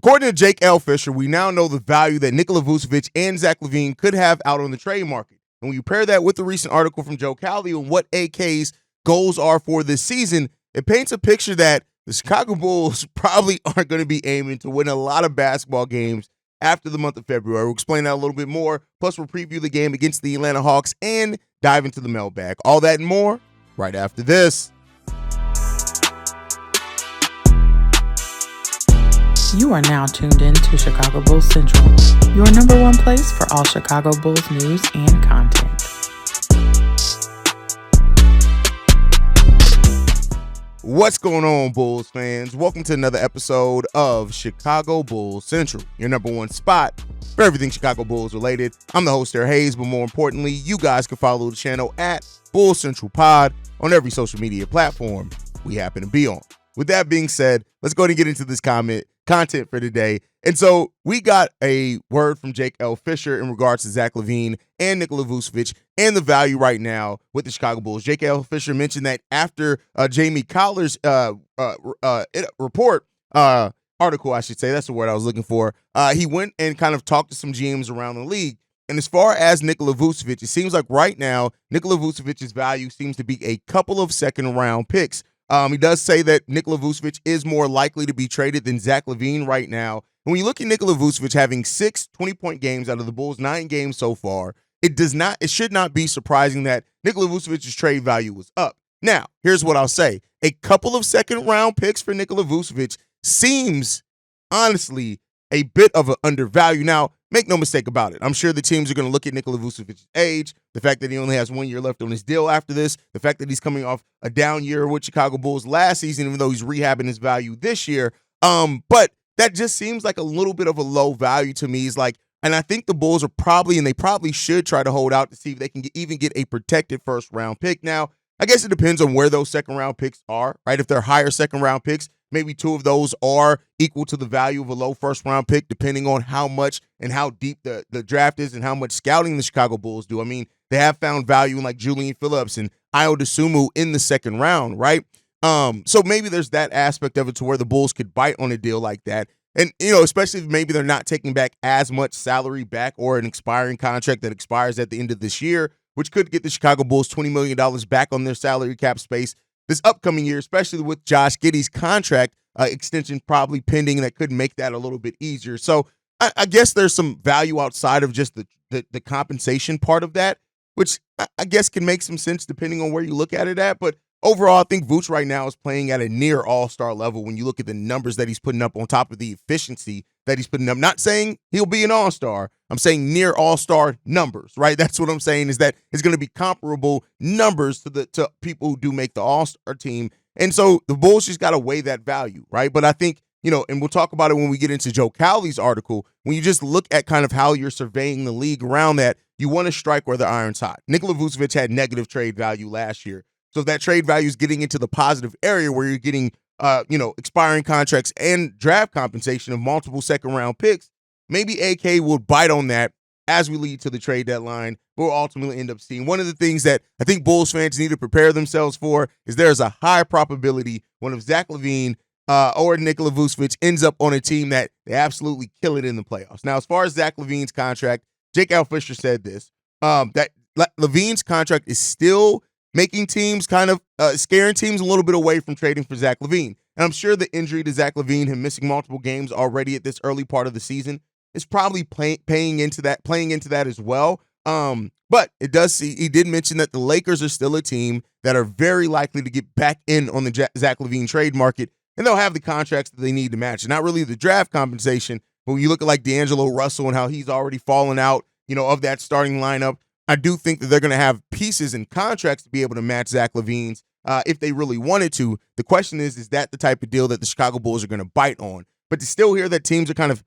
According to Jake L. Fisher, we now know the value that Nikola Vucevic and Zach LaVine could have out on the trade market. And when you pair that with the recent article from Joe Cowley on what AK's goals are for this season, it paints a picture that the Chicago Bulls probably aren't going to be aiming to win a lot of basketball games after the month of February. We'll explain that a little bit more. Plus, we'll preview the game against the Atlanta Hawks and dive into the mailbag. All that and more right after this. You are now tuned in to Chicago Bulls Central, your number one place for all Chicago Bulls news and content. What's going on, Bulls fans? Welcome to another episode of Chicago Bulls Central, your number one spot for everything Chicago Bulls related. I'm the host there, Haize, but more importantly, you guys can follow the channel at Bulls Central Pod on every social media platform we happen to be on. With that being said, let's go ahead and get into this content for today. And so we got a word from Jake L. Fisher in regards to Zach LaVine and Nikola Vucevic and the value right now with the Chicago Bulls. Jake L. Fisher mentioned that after Jamie Coller's article, I should say, that's the word I was looking for, he went and kind of talked to some GMs around the league. And as far as Nikola Vucevic, it seems like right now, Nikola Vucevic's value seems to be a couple of second-round picks. He does say that Nikola Vucevic is more likely to be traded than Zach LaVine right now. And when you look at Nikola Vucevic having 6 20-point games out of the Bulls' 9 games so far, it should not be surprising that Nikola Vucevic's trade value was up. Now, here's what I'll say. A couple of second-round picks for Nikola Vucevic seems, honestly, a bit of an undervalue. Now, make no mistake about it. I'm sure the teams are going to look at Nikola Vucevic's age, the fact that he only has 1 year left on his deal after this, the fact that he's coming off a down year with Chicago Bulls last season, even though he's rehabbing his value this year. But that just seems like a little bit of a low value to me. And I think the Bulls are probably should try to hold out to see if they can even get a protected first-round pick. Now, I guess it depends on where those second-round picks are, right? If they're higher second-round picks, maybe 2 of those are equal to the value of a low first-round pick, depending on how much and how deep the draft is and how much scouting the Chicago Bulls do. I mean, they have found value in like Julian Phillips and Ayo Dosunmu in the second round, right? So maybe there's that aspect of it to where the Bulls could bite on a deal like that. And, especially if maybe they're not taking back as much salary back or an expiring contract that expires at the end of this year, which could get the Chicago Bulls $20 million back on their salary cap space this upcoming year, especially with Josh Giddey's contract extension probably pending, that could make that a little bit easier. So I guess there's some value outside of just the compensation part of that, which I guess can make some sense depending on where you look at it at. But overall, I think Vooch right now is playing at a near all-star level when you look at the numbers that he's putting up on top of the efficiency that he's putting up. Not saying he'll be an all-star. I'm saying near all-star numbers, right? That's what I'm saying, is that it's going to be comparable numbers to people who do make the all-star team. And so the Bulls just got to weigh that value, right? But I think, and we'll talk about it when we get into Joe Cowley's article, when you just look at kind of how you're surveying the league around that, you want to strike where the iron's hot. Nikola Vucevic had negative trade value last year. So if that trade value is getting into the positive area where you're getting, expiring contracts and draft compensation of multiple second-round picks, maybe AK will bite on that as we lead to the trade deadline. We'll ultimately end up seeing one of the things that I think Bulls fans need to prepare themselves for is there's a high probability one of Zach LaVine or Nikola Vucevic ends up on a team that they absolutely kill it in the playoffs. Now, as far as Zach LaVine's contract, Jake L. Fisher said this, that LaVine's contract is still making teams kind of scaring teams a little bit away from trading for Zach LaVine. And I'm sure the injury to Zach LaVine, him missing multiple games already at this early part of the season, is probably playing into that as well. But he did mention that the Lakers are still a team that are very likely to get back in on the Zach LaVine trade market, and they'll have the contracts that they need to match. Not really the draft compensation, but when you look at like D'Angelo Russell and how he's already fallen out, of that starting lineup, I do think that they're going to have pieces and contracts to be able to match Zach LaVine's if they really wanted to. The question is that the type of deal that the Chicago Bulls are going to bite on? But to still hear that teams are kind of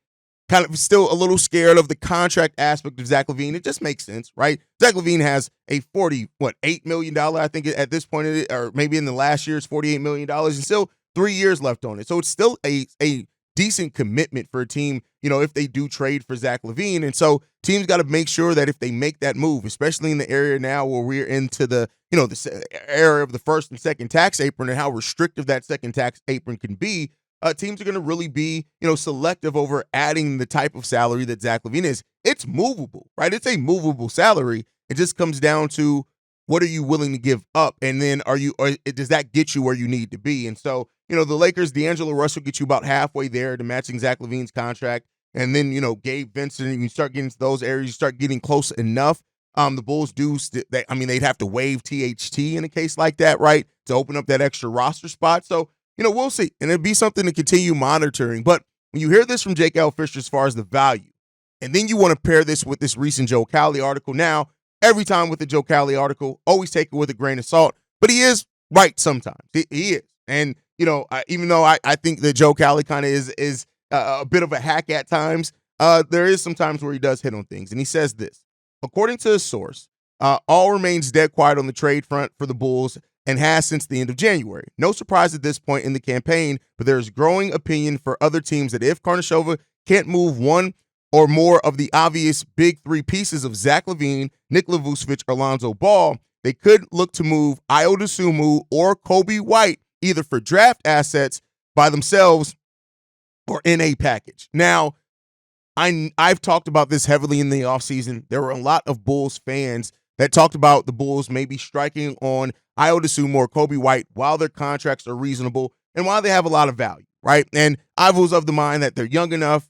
still a little scared of the contract aspect of Zach LaVine, it just makes sense, right? Zach LaVine has a $8 million, I think at this point, or maybe in the last year, it's $48 million, and still 3 years left on it. So it's still a decent commitment for a team, if they do trade for Zach LaVine. And so teams got to make sure that if they make that move, especially in the area now where we're into the, the era of the first and second tax apron and how restrictive that second tax apron can be, teams are going to really be, selective over adding the type of salary that Zach LaVine is. It's movable, right? It's a movable salary. It just comes down to what are you willing to give up, and then does that get you where you need to be? And so, the Lakers, D'Angelo Russell get you about halfway there to matching Zach LaVine's contract, and then Gabe Vincent, and you start getting to those areas, you start getting close enough. The Bulls they'd have to waive THT in a case like that, right, to open up that extra roster spot. So, we'll see, and it'd be something to continue monitoring. But when you hear this from Jake L. Fisher as far as the value, and then you want to pair this with this recent Joe Cowley article. Now, every time with the Joe Cowley article, always take it with a grain of salt, but he is right sometimes. He is. And, even though I think that Joe Cowley kind of is a bit of a hack at times, there is some times where he does hit on things. And he says this: according to a source, all remains dead quiet on the trade front for the Bulls and has since the end of January. No surprise at this point in the campaign, but there's growing opinion for other teams that if Karnisovas can't move one or more of the obvious big three pieces of Zach LaVine, Nikola Vucevic, or Lonzo Ball, they could look to move Ayo Dosunmu or Coby White either for draft assets by themselves or in a package. Now, I've talked about this heavily in the offseason. There were a lot of Bulls fans that talked about the Bulls maybe striking on Ayo Dosunmu or Coby White while their contracts are reasonable and while they have a lot of value, right? And I was of the mind that they're young enough.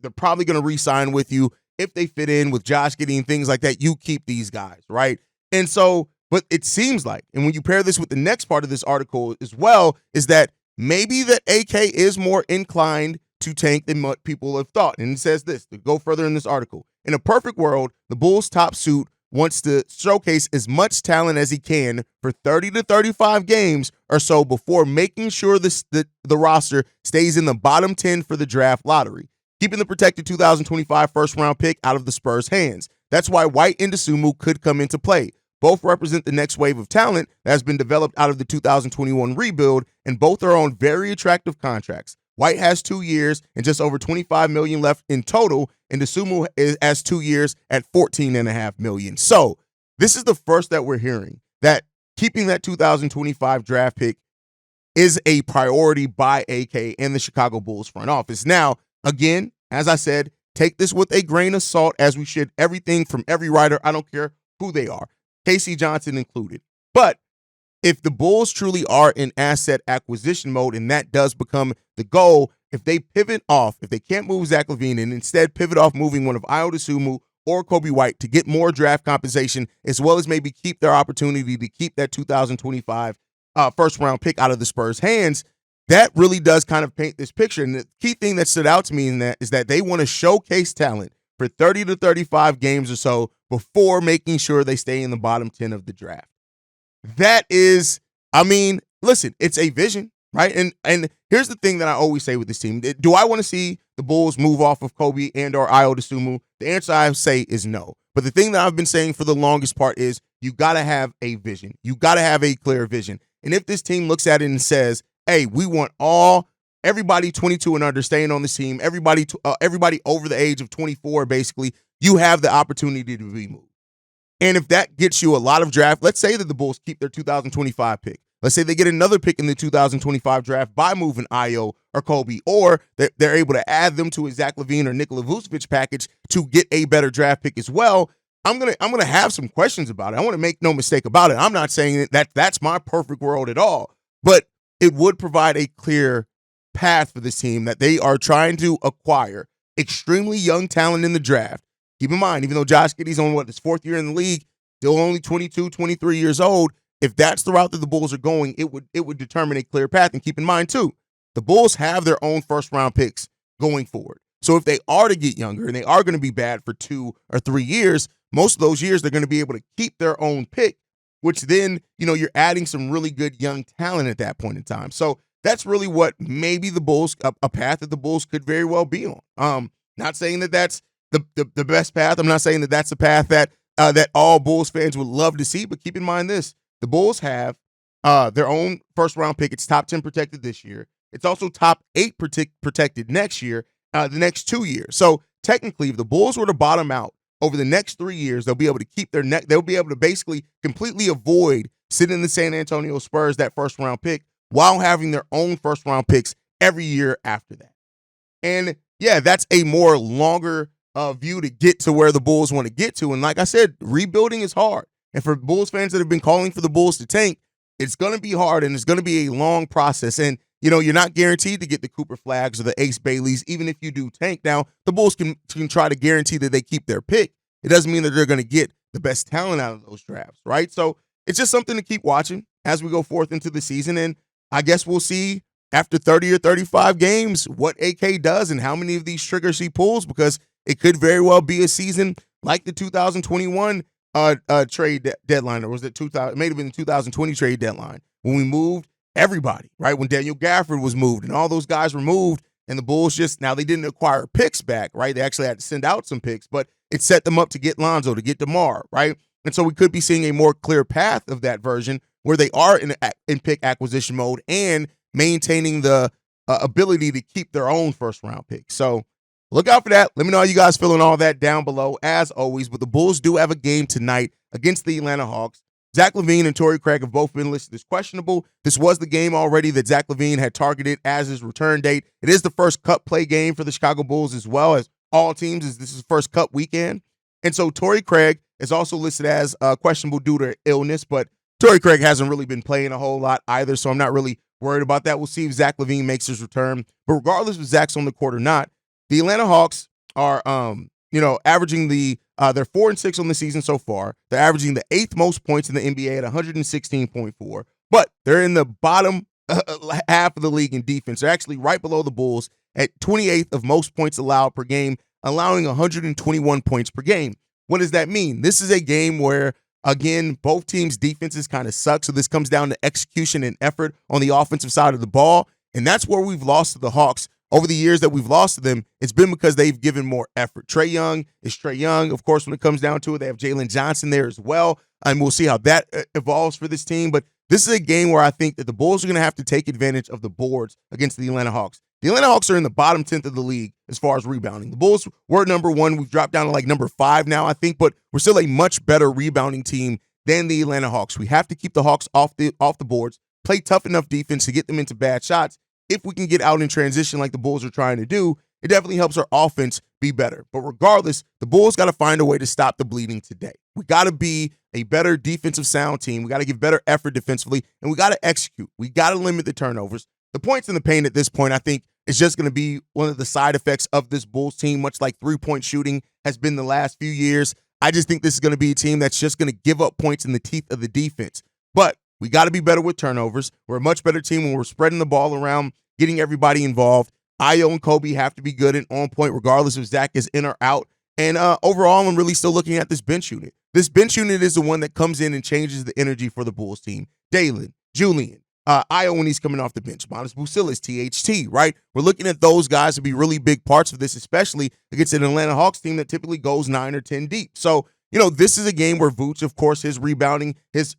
They're probably going to re-sign with you. If they fit in with Josh Giddey and things like that, you keep these guys, right? And so, but it seems like, and when you pair this with the next part of this article as well, is that maybe that AK is more inclined to tank than what people have thought. And it says this, to go further in this article: in a perfect world, the Bulls' top suit wants to showcase as much talent as he can for 30 to 35 games or so before making sure the roster stays in the bottom 10 for the draft lottery, keeping the protected 2025 first-round pick out of the Spurs' hands. That's why White and Dosunmu could come into play. Both represent the next wave of talent that has been developed out of the 2021 rebuild, and both are on very attractive contracts. White has 2 years and just over $25 million left in total, and Dosunmu has 2 years at $14.5 million. So this is the first that we're hearing that keeping that 2025 draft pick is a priority by AK and the Chicago Bulls front office. Now, again, as I said, take this with a grain of salt, as we should everything from every writer. I don't care who they are, Casey Johnson included. But if the Bulls truly are in asset acquisition mode, and that does become the goal, if they pivot off, if they can't move Zach LaVine and instead pivot off moving one of Ayo Dosunmu or Coby White to get more draft compensation, as well as maybe keep their opportunity to keep that 2025 first-round pick out of the Spurs' hands, that really does kind of paint this picture. And the key thing that stood out to me in that is that they want to showcase talent for 30 to 35 games or so before making sure they stay in the bottom 10 of the draft. That is, listen, it's a vision, right? And here's the thing that I always say with this team. Do I want to see the Bulls move off of Coby and or Ayo Dosunmu? The answer I say is no. But the thing that I've been saying for the longest part is you got to have a vision. You got to have a clear vision. And if this team looks at it and says, hey, we want everybody 22 and under staying on this team, everybody over the age of 24, basically, you have the opportunity to be moved. And if that gets you a lot of draft, let's say that the Bulls keep their 2025 pick. Let's say they get another pick in the 2025 draft by moving Ayo or Coby, or they're able to add them to a Zach LaVine or Nikola Vucevic package to get a better draft pick as well. I'm gonna have some questions about it. I want to make no mistake about it. I'm not saying that's my perfect world at all, but it would provide a clear path for this team that they are trying to acquire extremely young talent in the draft. Keep in mind, even though Josh Giddey's on his fourth year in the league, still only 22, 23 years old, if that's the route that the Bulls are going, it would determine a clear path. And keep in mind, too, the Bulls have their own first-round picks going forward. So if they are to get younger and they are going to be bad for 2 or 3 years, most of those years they're going to be able to keep their own pick, which then, you're adding some really good young talent at that point in time. So that's really what maybe the Bulls, a path that the Bulls could very well be on. Not saying that that's the best path. I'm not saying that that's a path that all Bulls fans would love to see, but keep in mind this. The Bulls have their own first-round pick. It's top 10 protected this year. It's also top 8 protected next year, the next 2 years. So technically, if the Bulls were to bottom out over the next 3 years, they'll be able to keep their neck. They'll be able to basically completely avoid sitting in the San Antonio Spurs that first-round pick while having their own first-round picks every year after that. And yeah, that's a more longer view to get to where the Bulls want to get to. And like I said, rebuilding is hard. And for Bulls fans that have been calling for the Bulls to tank, it's going to be hard and it's going to be a long process. And, you're not guaranteed to get the Cooper Flags or the Ace Baileys, even if you do tank. Now, the Bulls can try to guarantee that they keep their pick. It doesn't mean that they're going to get the best talent out of those drafts, right? So it's just something to keep watching as we go forth into the season. And I guess we'll see after 30 or 35 games what AK does and how many of these triggers he pulls, because it could very well be a season like the 2021 trade deadline, or was it 2000? It may have been the 2020 trade deadline when we moved everybody, right? When Daniel Gafford was moved and all those guys were moved, and the Bulls now they didn't acquire picks back, right? They actually had to send out some picks, but it set them up to get Lonzo, to get DeMar, right? And so we could be seeing a more clear path of that version where they are in pick acquisition mode and maintaining the ability to keep their own first-round pick. So look out for that. Let me know how you guys feeling all that down below, as always. But the Bulls do have a game tonight against the Atlanta Hawks. Zach LaVine and Torrey Craig have both been listed as questionable. This was the game already that Zach LaVine had targeted as his return date. It is the first cup play game for the Chicago Bulls, as well as all teams, as this is first cup weekend. And so Torrey Craig is also listed as questionable due to illness, but Torrey Craig hasn't really been playing a whole lot either, so I'm not really worried about that. We'll see if Zach LaVine makes his return. But regardless if Zach's on the court or not, the Atlanta Hawks are, averaging they're 4-6 on the season so far. They're averaging the 8th most points in the NBA at 116.4, but they're in the bottom half of the league in defense. They're actually right below the Bulls at 28th of most points allowed per game, allowing 121 points per game. What does that mean? This is a game where, again, both teams' defenses kind of suck, so this comes down to execution and effort on the offensive side of the ball, and that's where we've lost to the Hawks. Over the years that we've lost to them, it's been because they've given more effort. Trae Young is Trae Young. Of course, when it comes down to it, they have Jalen Johnson there as well, and we'll see how that evolves for this team. But this is a game where I think that the Bulls are going to have to take advantage of the boards against the Atlanta Hawks. The Atlanta Hawks are in the bottom 10th of the league as far as rebounding. The Bulls were number 1. We've dropped down to like number 5 now, I think, but we're still a much better rebounding team than the Atlanta Hawks. We have to keep the Hawks off the boards, play tough enough defense to get them into bad shots. If we can get out in transition like the Bulls are trying to do, it definitely helps our offense be better. But regardless, the Bulls got to find a way to stop the bleeding today. We got to be a better defensive sound team. We got to give better effort defensively, and we got to execute. We got to limit the turnovers. The points in the paint at this point, I think, is just going to be one of the side effects of this Bulls team, much like three-point shooting has been the last few years. I just think this is going to be a team that's just going to give up points in the teeth of the defense. But we got to be better with turnovers. We're a much better team when we're spreading the ball around, getting everybody involved. Ayo and Coby have to be good and on point regardless if Zach is in or out. And overall, I'm really still looking at this bench unit. This bench unit is the one that comes in and changes the energy for the Bulls team. Dalen, Julian, Ayo when he's coming off the bench, Monas Vucevic, THT, right? We're looking at those guys to be really big parts of this, especially against an Atlanta Hawks team that typically goes 9 or 10 deep. So, this is a game where Vooch, of course, his rebounding, his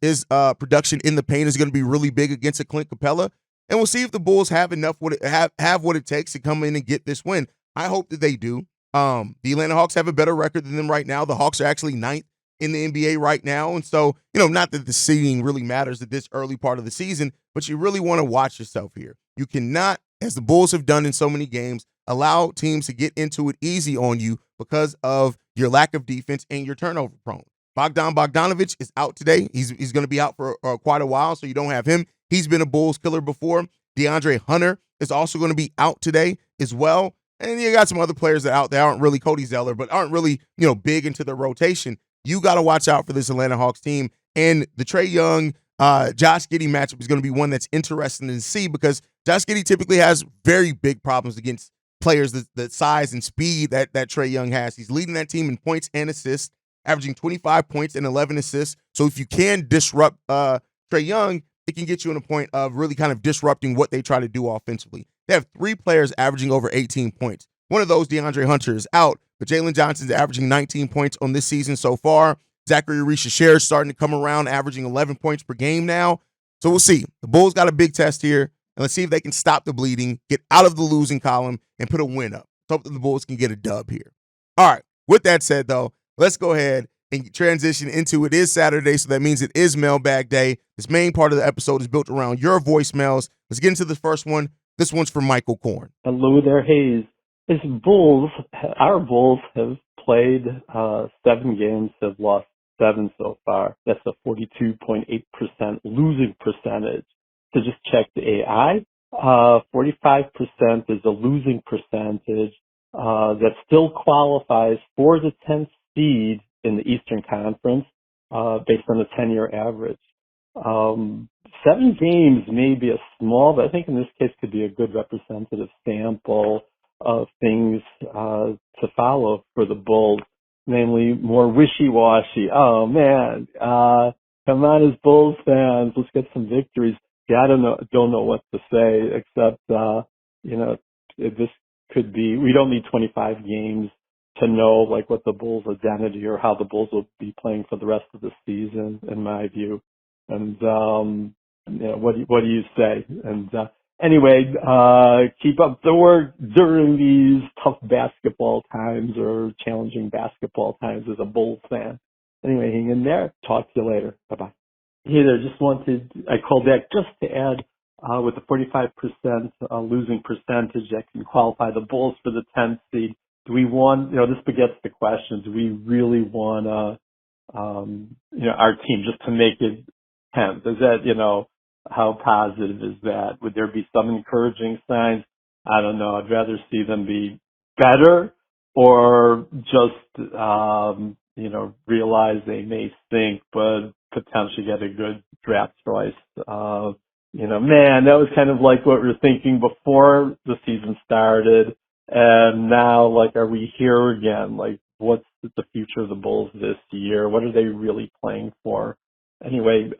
production in the paint is going to be really big against a Clint Capella. And we'll see if the Bulls have enough have what it takes to come in and get this win. I hope that they do. The Atlanta Hawks have a better record than them right now. The Hawks are actually 9th in the NBA right now. And so, not that the seeding really matters at this early part of the season, but you really want to watch yourself here. You cannot, as the Bulls have done in so many games, allow teams to get into it easy on you because of your lack of defense and your turnover prone. Bogdanovic is out today. He's going to be out for quite a while, so you don't have him. He's been a Bulls killer before. DeAndre Hunter is also going to be out today as well. And you got some other players that out there aren't really Cody Zeller, but aren't really, big into the rotation. You got to watch out for this Atlanta Hawks team. And the Trae Young, Josh Giddey matchup is going to be one that's interesting to see because Josh Giddey typically has very big problems against players the size and speed that Trae Young has. He's leading that team in points and assists, averaging 25 points and 11 assists. So if you can disrupt Trae Young, it can get you in a point of really kind of disrupting what they try to do offensively. They have 3 players averaging over 18 points. One of those, DeAndre Hunter, is out, but Jalen Johnson's averaging 19 points on this season so far. Zachary Risha is starting to come around, averaging 11 points per game now. So we'll see. The Bulls got a big test here, and let's see if they can stop the bleeding, get out of the losing column, and put a win up. Let's hope that the Bulls can get a dub here. All right. With that said, though, let's go ahead and transition into it is Saturday, so that means it is mailbag day. This main part of the episode is built around your voicemails. Let's get into the first one. This one's from Michael Korn. Hello there, Haize. Our Bulls have played 7 games, have lost 7 so far. That's a 42.8% losing percentage. So just check the AI. 45% is a losing percentage that still qualifies for the 10th seed in the Eastern Conference based on the 10-year average. 7 games may be a small, but I think in this case could be a good representative sample of things to follow for the Bulls, namely more wishy-washy. Oh man, come on as Bulls fans, let's get some victories. Yeah, I don't know what to say except, this could be, we don't need 25 games to know like what the Bulls' identity or how the Bulls will be playing for the rest of the season, in my view. And, what do you say? And, anyway, keep up the work during these tough basketball times or challenging basketball times as a Bulls fan. Anyway, hang in there. Talk to you later. Bye-bye. Hey there, I called back just to add, with the 45% losing percentage that can qualify the Bulls for the 10th seed. Do we want, this begets the question, do we really want, our team just to make it 10th? Is that, how positive is that? Would there be some encouraging signs? I don't know. I'd rather see them be better or just, realize they may stink, but potentially get a good draft choice. Man, that was kind of like what we were thinking before the season started. And now, are we here again? What's the future of the Bulls this year? What are they really playing for? Anyway,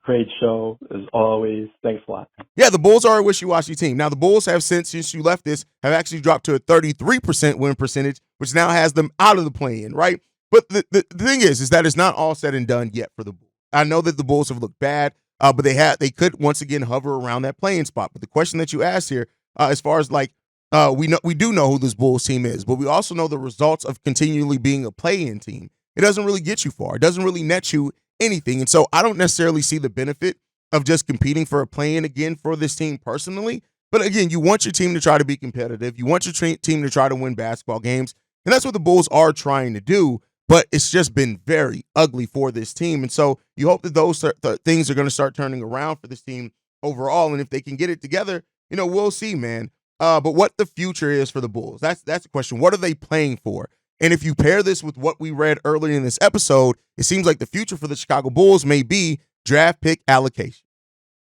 great show as always. Thanks a lot. Yeah, the Bulls are a wishy-washy team. Now, the Bulls have since you left this, have actually dropped to a 33% win percentage, which now has them out of the play-in, right? But the thing is that it's not all said and done yet for the Bulls. I know that the Bulls have looked bad, but they could once again hover around that play-in spot. But the question that you asked here, as far as we do know who this Bulls team is, but we also know the results of continually being a play-in team. It doesn't really get you far. It doesn't really net you anything. And so I don't necessarily see the benefit of just competing for a play-in again for this team personally. But again, you want your team to try to be competitive. You want your team to try to win basketball games. And that's what the Bulls are trying to do. But it's just been very ugly for this team. And so you hope that those things are going to start turning around for this team overall. And if they can get it together, we'll see, man. But what the future is for the Bulls, that's the question. What are they playing for? And if you pair this with what we read earlier in this episode, it seems like the future for the Chicago Bulls may be draft pick allocation.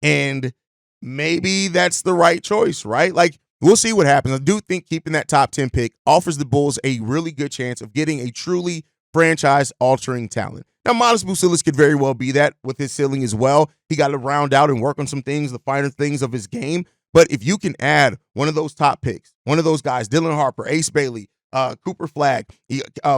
And maybe that's the right choice, right? We'll see what happens. I do think keeping that top 10 pick offers the Bulls a really good chance of getting a truly franchise-altering talent. Now, Modest Vucevic could very well be that with his ceiling as well. He got to round out and work on some things, the finer things of his game. But if you can add one of those top picks, one of those guys, Dylan Harper, Ace Bailey, Cooper Flagg,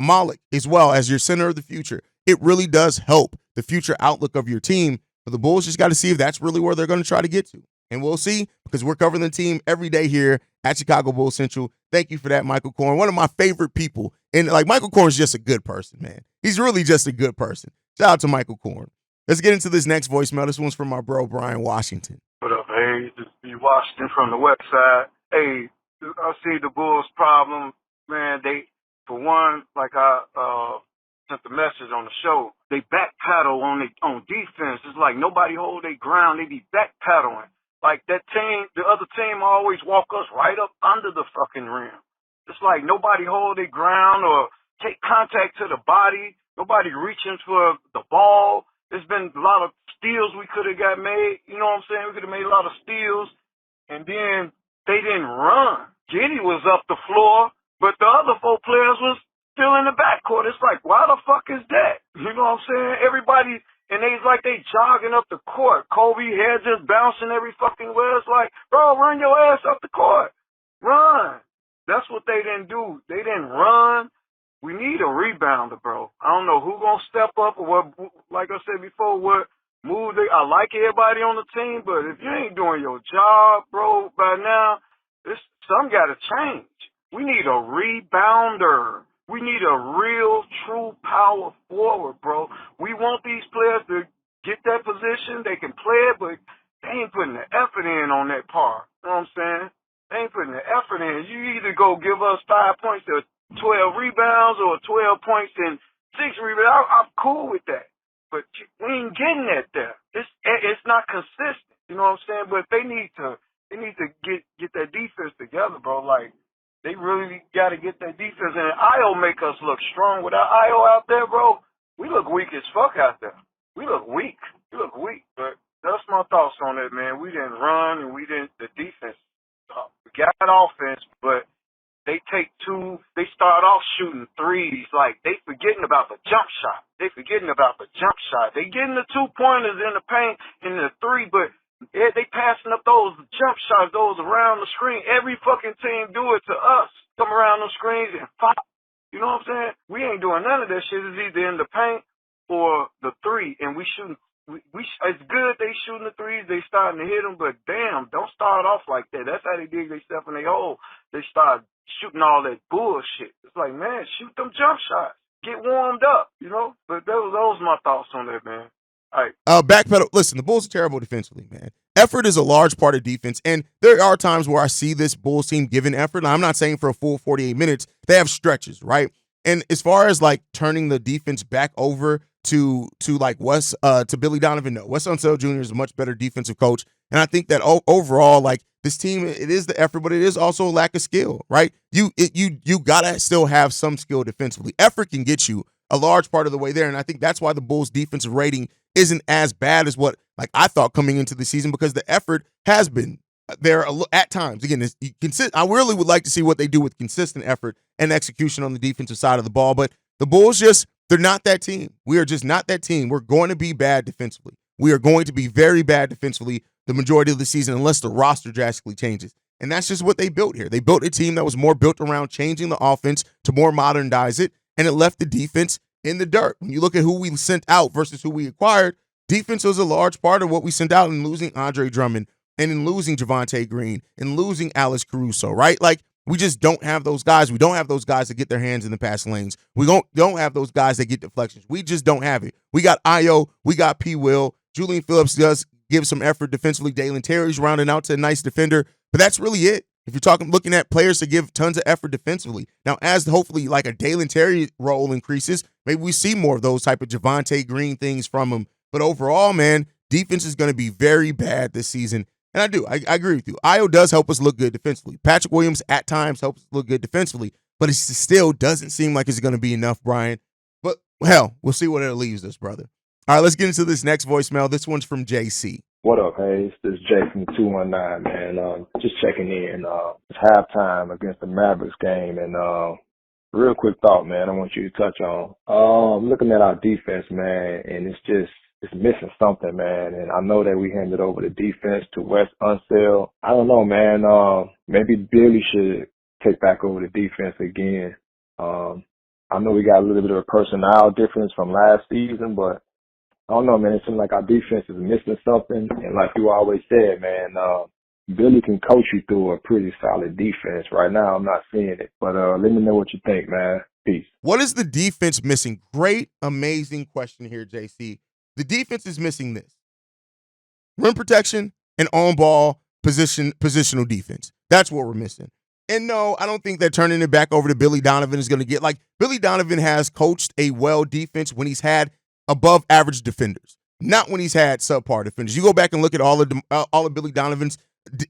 Malik, as well as your center of the future, it really does help the future outlook of your team. But the Bulls just got to see if that's really where they're going to try to get to. And we'll see, because we're covering the team every day here at Chicago Bulls Central. Thank you for that, Michael Korn. One of my favorite people. And Michael Korn's just a good person, man. He's really just a good person. Shout out to Michael Korn. Let's get into this next voicemail. This one's from our bro, Brian Washington. What up, hey? This is Washington from the West Side. Hey, I see the Bulls' problem. Man, for one, I sent the message on the show, they backpedal on defense. It's like nobody hold their ground. They be backpedaling. That team, the other team always walk us right up under the fucking rim. It's like nobody hold their ground or take contact to the body. Nobody reaching for the ball. There's been a lot of steals we could have got made. You know what I'm saying? We could have made a lot of steals. And then they didn't run. Edey was up the floor, but the other 4 players was still in the backcourt. It's like, why the fuck is that? You know what I'm saying? Everybody, and they jogging up the court. Coby head just bouncing every fucking way. It's like, bro, run your ass up the court. Run. That's what they didn't do. They didn't run. We need a rebounder, bro. I don't know who gonna step up or what, like I said before, what move I like everybody on the team, but if you ain't doing your job, bro, by now, something gotta change. We need a rebounder. We need a real, true power forward, bro. We want these players to get that position. They can play it, but they ain't putting the effort in on that part. You know what I'm saying? They ain't putting the effort in. You either go give us 5 points or 12 rebounds or 12 points and 6 rebounds. I'm cool with that. But we ain't getting that there. It's not consistent. You know what I'm saying? But they need to get that defense together, bro. Like, they really got to get that defense. And Ayo make us look strong. Without Ayo out there, bro, we look weak as fuck out there. We look weak. But that's my thoughts on it, man. We didn't run and the defense. We got offense, but they start off shooting threes. Like, they forgetting about the jump shot. They getting the 2-pointers in the paint and the three, but they passing up those jump shots, those around the screen. Every fucking team do it to us. Come around those screens and pop. You know what I'm saying? We ain't doing none of that shit. It's either in the paint or the three, and we shooting. It's good they shooting the threes. They starting to hit them, but damn, don't start off like that. That's how they dig themselves in their hole. They start shooting all that bullshit. It's like, man, shoot them jump shots. Get warmed up, you know? But those my thoughts on that, man. All right. Backpedal. Listen, the Bulls are terrible defensively, man. Effort is a large part of defense, and there are times where I see this Bulls team giving effort. Now, I'm not saying for a full 48 minutes. They have stretches, right? And as far as like turning the defense back over to like to Billy Donovan, no. Wes Unseld Jr. is a much better defensive coach, and I think that overall, like, this team, it is the effort, but it is also a lack of skill, right? You gotta still have some skill defensively. Effort can get you a large part of the way there, and I think that's why the Bulls' defensive rating isn't as bad as what like I thought coming into the season, because the effort has been there at times. Again, I really would like to see what they do with consistent effort and execution on the defensive side of the ball, but the Bulls they're not that team. We are just not that team. We're going to be bad defensively. We are going to be very bad defensively the majority of the season unless the roster drastically changes. And that's just what they built here. They built a team that was more built around changing the offense to more modernize it, and it left the defense in the dirt. When you look at who we sent out versus who we acquired, defense was a large part of what we sent out in losing Andre Drummond and in losing Javonte Green and losing Alex Caruso, right? Like, we just don't have those guys. We don't have those guys that get their hands in the pass lanes. We don't have those guys that get deflections. We just don't have it. We got Ayo. We got P. Will. Julian Phillips does give some effort defensively. Dalen Terry's rounding out to a nice defender. But that's really it. If you're looking at players to give tons of effort defensively. Now, as hopefully like a Dalen Terry role increases, maybe we see more of those type of Javonte Green things from him. But overall, man, defense is going to be very bad this season. And I agree with you. Ayo does help us look good defensively. Patrick Williams at times helps us look good defensively, but it still doesn't seem like it's going to be enough, Brian. But, hell, we'll see what it leaves us, brother. All right, let's get into this next voicemail. This one's from JC. What up, Haize? This is Jay from 219, man. Just checking in. It's halftime against the Mavericks game, and real quick thought, man, I want you to touch on. Looking at our defense, man, and it's missing something, man. And I know that we handed over the defense to Wes Unseld. I don't know, man. Maybe Billy should take back over the defense again. I know we got a little bit of a personnel difference from last season, but I don't know, man. It seems like our defense is missing something. And like you always said, man, Billy can coach you through a pretty solid defense. Right now, I'm not seeing it. But let me know what you think, man. Peace. What is the defense missing? Great, amazing question here, JC. The defense is missing this: rim protection and on-ball positional defense. That's what we're missing. And no, I don't think that turning it back over to Billy Donovan is going to get, like, Billy Donovan has coached a well defense when he's had above average defenders, not when he's had subpar defenders. You go back and look at all of Billy Donovan's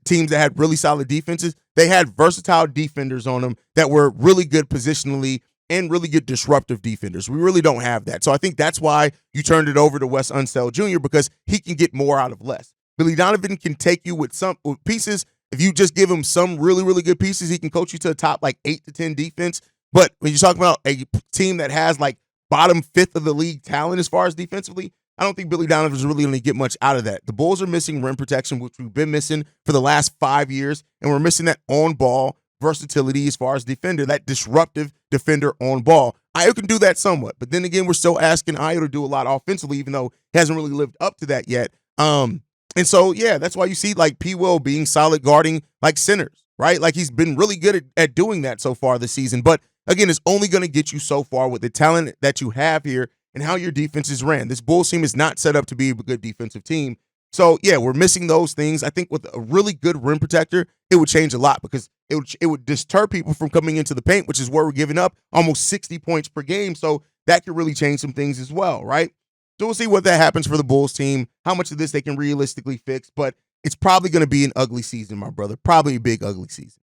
teams that had really solid defenses. They had versatile defenders on them that were really good positionally and really good disruptive defenders. We really don't have that. So I think that's why you turned it over to Wes Unseld Jr., because he can get more out of less. Billy Donovan can take you with pieces. If you just give him some really, really good pieces, he can coach you to a top like 8 to 10 defense. But when you're talking about a team that has like bottom 5th of the league talent as far as defensively, I don't think Billy Donovan's really going to get much out of that. The Bulls are missing rim protection, which we've been missing for the last 5 years, and we're missing that on-ball versatility as far as defender, that disruptive defender on ball. Ayo can do that somewhat, but then again, we're still asking Ayo to do a lot offensively, even though he hasn't really lived up to that yet. And so, yeah, that's why you see like P. Will being solid guarding like centers, right? Like he's been really good at doing that so far this season. But again, it's only going to get you so far with the talent that you have here and how your defense is ran. This Bulls team is not set up to be a good defensive team. So, yeah, we're missing those things. I think with a really good rim protector, it would change a lot because it would deter people from coming into the paint, which is where we're giving up almost 60 points per game. So that could really change some things as well, right? So we'll see what that happens for the Bulls team, how much of this they can realistically fix, but it's probably going to be an ugly season, my brother. Probably a big, ugly season.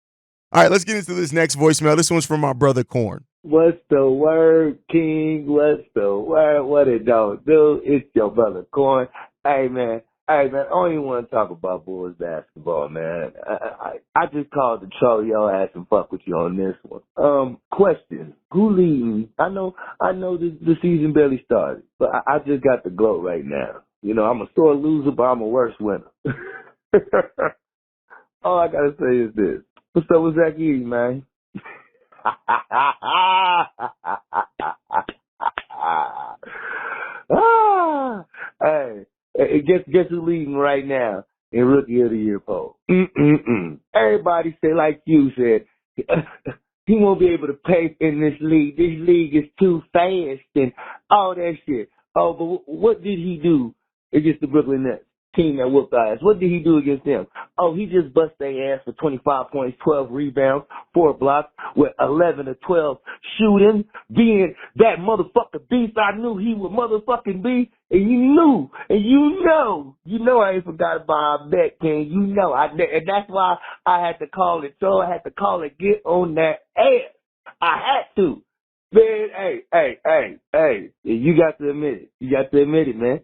All right, let's get into this next voicemail. This one's from my brother, Corn. What's the word, King? What's the word? What it don't do? It's your brother, Corn. Hey, man, I don't even want to talk about Bulls basketball, man. I just called to troll your ass and fuck with you on this one. Question. Who leading? I know the season barely started, but I just got the glow right now. You know, I'm a sore loser, but I'm a worse winner. All I gotta say is this. What's up with Zach Edey, man? Hey, guess who's leading right now in Rookie of the Year poll? Everybody say like you said, he won't be able to pay in this league. This league is too fast and all that shit. Oh, but what did he do against the Brooklyn Nets? Team that whooped our ass. What did he do against them? Oh, he just bust their ass for 25 points, 12 rebounds, 4 blocks, with 11 or 12 shooting, being that motherfucking beast I knew he would motherfucking be. And you know I ain't forgot about our bet, King. You know, and that's why I had to call it. So I had to call it, get on that ass. I had to. Man, hey, you got to admit it, man.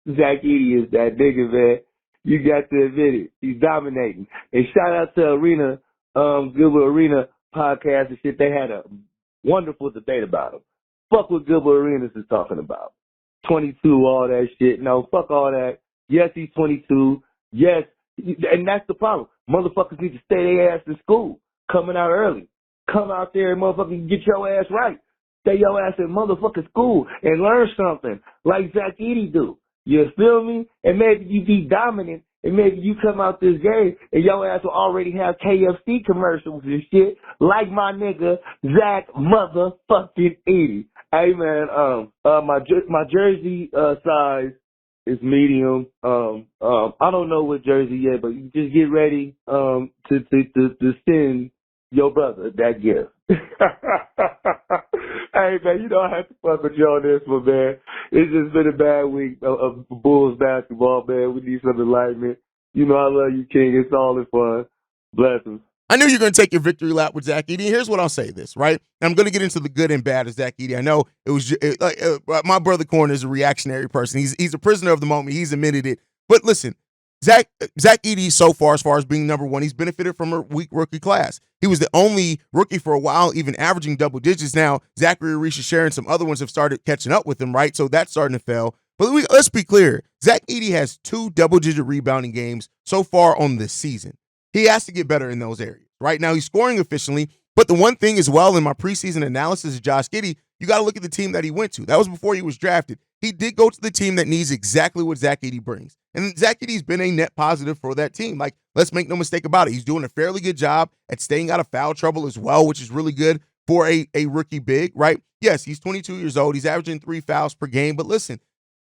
Zach Edey is that nigga, man. You got to admit it. He's dominating. And shout out to Arena, Gilbert Arena podcast and shit. They had a wonderful debate about him. Fuck what Gilbert Arenas is talking about. 22, all that shit. No, fuck all that. Yes, he's 22. Yes. And that's the problem. Motherfuckers need to stay their ass in school. Coming out early. Come out there and motherfucking get your ass right. Stay your ass in motherfucking school and learn something like Zach Edey do. You feel me? And maybe you be dominant, and maybe you come out this game, and your ass will already have KFC commercials and shit, like my nigga Zach motherfucking Edey. Hey man, my jersey size is medium. I don't know what jersey yet, but you just get ready to send your brother that gift. Hey man, you know I have to fuck with you on this one, man. It's just been a bad week of Bulls basketball, man. We need some enlightenment. You know I love you, King. It's all in fun. Blessings. I knew you're going to take your victory lap with Zach Edey. Here's what I'll say this, right? And I'm going to get into the good and bad of Zach Edey. I know it was my brother Corn is a reactionary person. He's a prisoner of the moment. He's admitted it. But listen, Zach Edey so far as being number one, he's benefited from a weak rookie class. He was the only rookie for a while, even averaging double digits. Now, Zachary Arisha and some other ones have started catching up with him, right? So that's starting to fail. But let's be clear. Zach Edey has 2 double-digit rebounding games so far on this season. He has to get better in those areas. Right now, he's scoring efficiently. But the one thing as well in my preseason analysis of Josh Giddey, you got to look at the team that he went to. That was before he was drafted. He did go to the team that needs exactly what Zach Edey brings. And Zach Edey's been a net positive for that team. Like, let's make no mistake about it. He's doing a fairly good job at staying out of foul trouble as well, which is really good for a rookie big, right? Yes, he's 22 years old. He's averaging 3 fouls per game. But listen,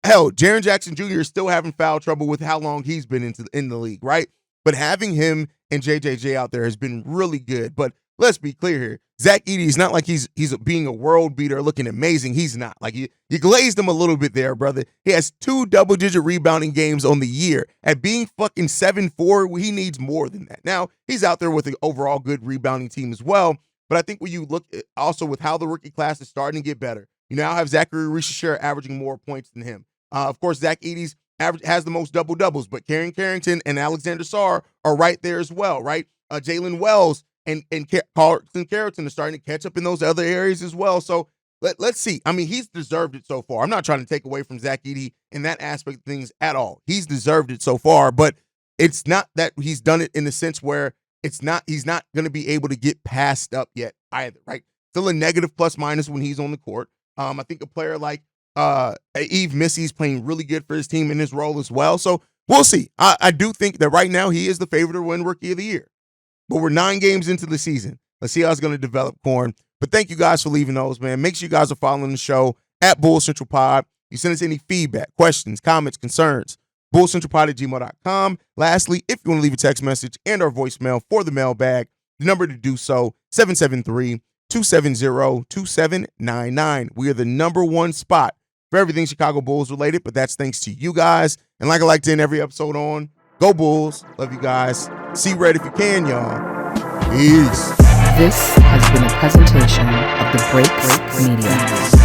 hell, Jaren Jackson Jr. is still having foul trouble with how long he's been in the league, right? But having him and JJJ out there has been really good. But let's be clear here. Zach Edey is not like he's being a world beater looking amazing. He's not. Like, you glazed him a little bit there, brother. He has 2 double-digit rebounding games on the year. At being fucking 7'4", he needs more than that. Now, he's out there with an overall good rebounding team as well. But I think when you look at also with how the rookie class is starting to get better, you now have Zachary Arisha averaging more points than him. Of course, Zach Edey's has the most double-doubles, but Karen Carrington and Alexander Sarr are right there as well, right? Jalen Wells and Carlton Carrington are starting to catch up in those other areas as well. So let's see. I mean, he's deserved it so far. I'm not trying to take away from Zach Edey in that aspect of things at all. He's deserved it so far, but it's not that he's done it in the sense where he's not going to be able to get passed up yet either, right? Still a negative plus minus when he's on the court. I think a player like Yves Missy's playing really good for his team in his role as well. So we'll see. I do think that right now he is the favorite to win Rookie of the Year. But we're 9 games into the season. Let's see how it's going to develop, Corn. But thank you guys for leaving those, man. Make sure you guys are following the show at Bull Central Pod. You send us any feedback, questions, comments, concerns. bullcentralpod@gmail.com. Lastly, if you want to leave a text message and our voicemail for the mailbag, the number to do so, 773-270-2799. We are the number one spot for everything Chicago Bulls related, but that's thanks to you guys. And like I like to end every episode on, go Bulls. Love you guys. See red if you can, y'all. Peace. This has been a presentation of the Break Media.